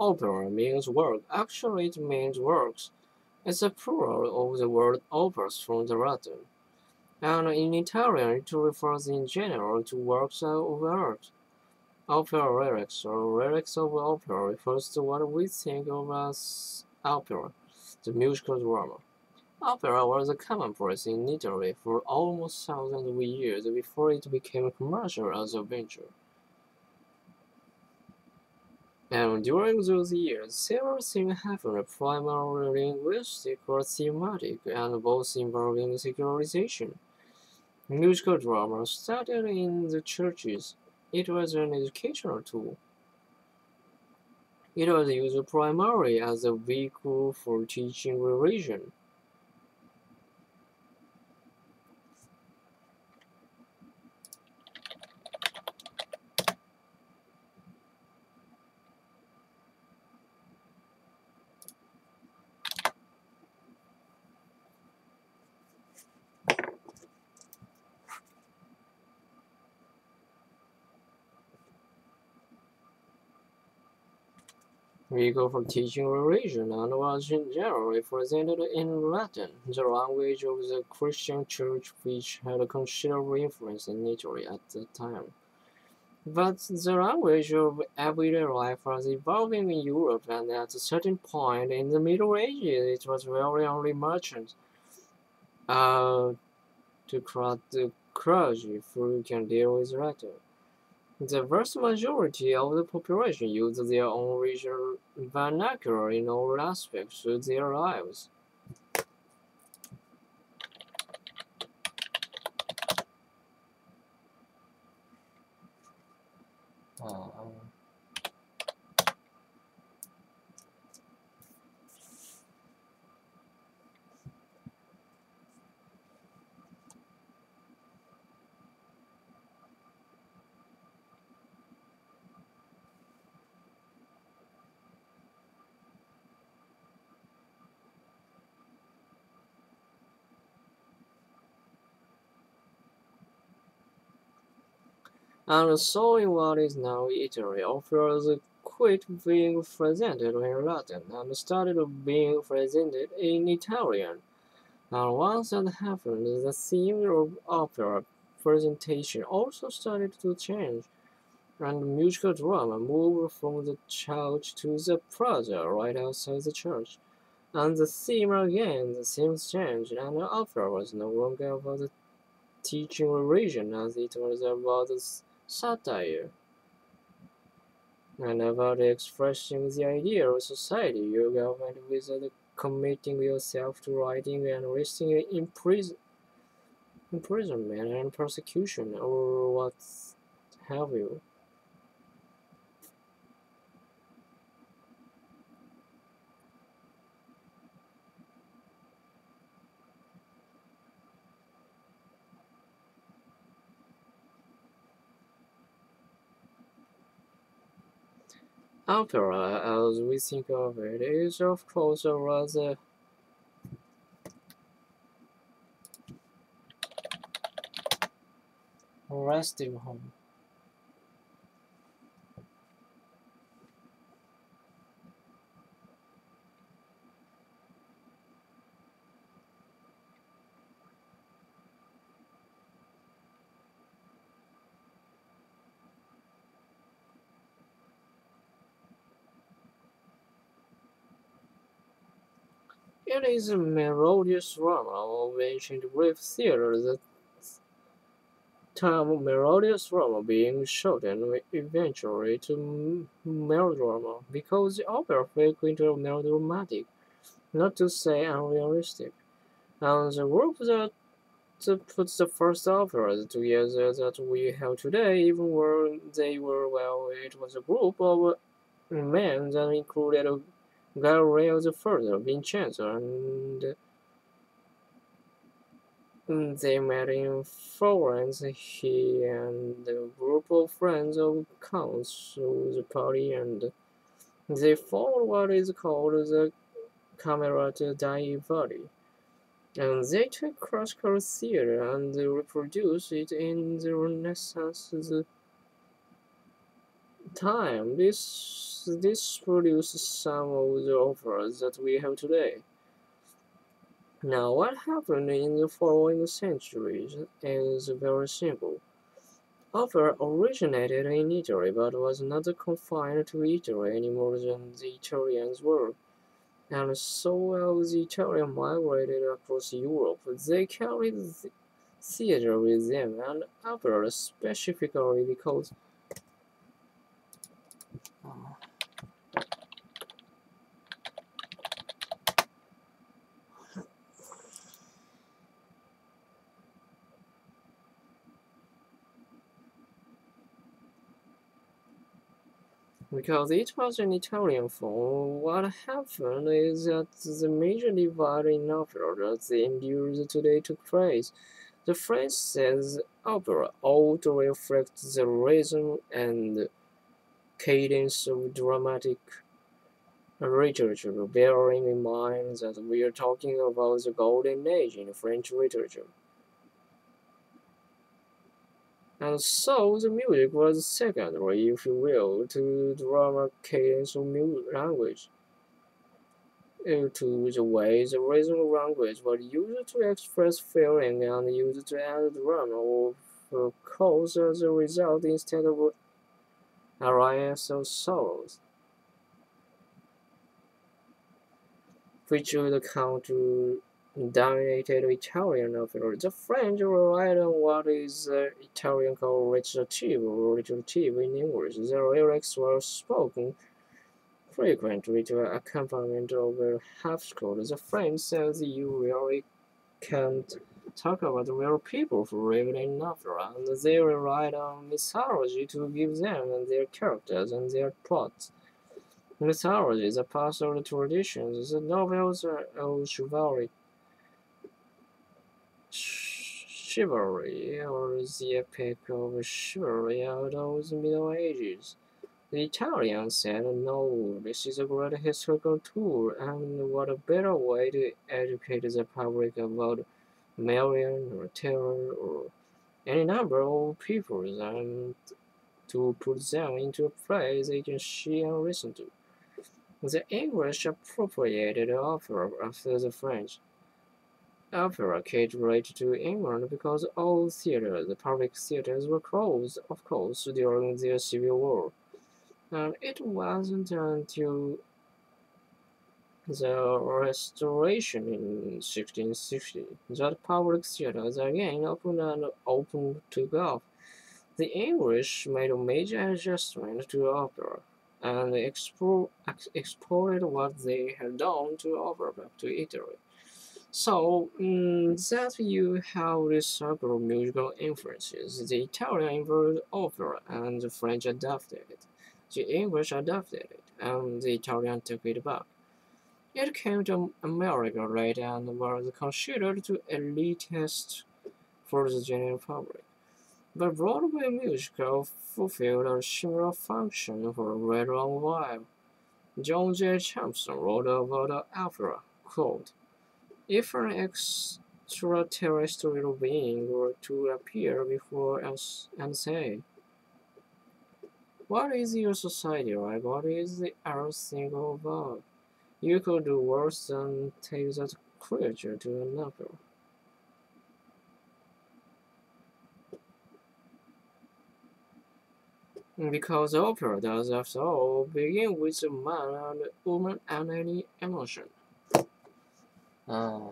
opera means work. Actually, it means works. It's a plural of the word opus from the Latin. And in Italian, it refers in general to works of art. Opera lyrics or lyrics of opera refers to what we think of as opera, the musical drama. Opera was a commonplace in Italy for almost thousands of years before it became commercial as a venture. And during those years, several things happened, primarily linguistic or thematic, and both involving secularization. Musical drama started in the churches. It was an educational tool. It was used primarily as a vehicle for teaching religion. Vehicle for teaching religion and was generally presented in Latin, the language of the Christian Church, which had a considerable influence in Italy at the time. But the language of everyday life was evolving in Europe, and at a certain point in the Middle Ages, it was really only merchants uh, the clergy who can deal with Latin. The vast majority of the population used their own regional vernacular in all aspects of their lives. Uh, and so in what is now Italy, offers quit being presented in Latin and started being presented in Italian. And once that happened, the theme of opera presentation also started to change, and musical drama moved from the church to the plaza right outside the church. And the theme again, the themes changed, and the opera was no longer about the teaching religion as it was about the satire, and about expressing the ideal of society you governed without committing yourself to writing and risking imprisonment and persecution or what have you. Opera, as we think of it, is of course a rather resting home. It is a melodious drama of ancient Greek theatre. The term melodious drama being shortened eventually to melodrama because the opera frequently melodramatic, not to say unrealistic. And the group that puts the first operas together that we have today, even where they were, well, it was a group of men that included Galileo the Further, Vincenzo, and they met in Florence. He and a group of friends of Counts threw the party, and they formed what is called the Camerata dei Vari. And they took classical theatre and reproduced it in the Renaissance time, this produced some of the operas that we have today. Now, what happened in the following centuries is very simple. Opera originated in Italy but was not confined to Italy any more than the Italians were, and so as the Italians migrated across Europe, they carried theater with them, and opera specifically because it was an Italian form. What happened is that the major divide in opera that endures today took place. The French says opera ought to reflect the rhythm and cadence of dramatic literature, bearing in mind that we are talking about the golden age in French literature. And so the music was secondary, if you will, to drama cadence of language, to the way the rhythm of language was used to express feeling and used to add drama of course as a result instead of arias of sorrows, which would count to dominated Italian opera. The French relied on what is Italian called recitative or recitative in English. The lyrics were spoken frequently to accompaniment of a harpsichord. The French says you really can't talk about real people who lived in opera, and they relied on mythology to give them their characters and their plots. Mythology is a part of the traditions. The novels of chivalry, or the epic of chivalry out of the Middle Ages. The Italians said, no, this is a great historical tool, and what a better way to educate the public about Marian or Terror or any number of people than to put them into a play they can see and listen to. The English appropriated opera after the French. Opera came related to England because all theaters, the public theaters, were closed, of course, during the Civil War. And it wasn't until the Restoration in 1660 that public theaters again opened to golf. The English made a major adjustment to opera and exported what they had done to opera back to Italy. So that you have this circle of musical influences. The Italian inverted opera and the French adapted it. The English adapted it, and the Italian took it back. It came to America later and was considered too elitist for the general public. But Broadway musical fulfilled a similar function for a very long while. John J. Thompson wrote about the opera, quote, if an extraterrestrial being were to appear before us and say, what is your society like? What is the earth single about? You could do worse than take that creature to an opera. Because opera does, after all, begin with a man and a woman and any emotion. Ah.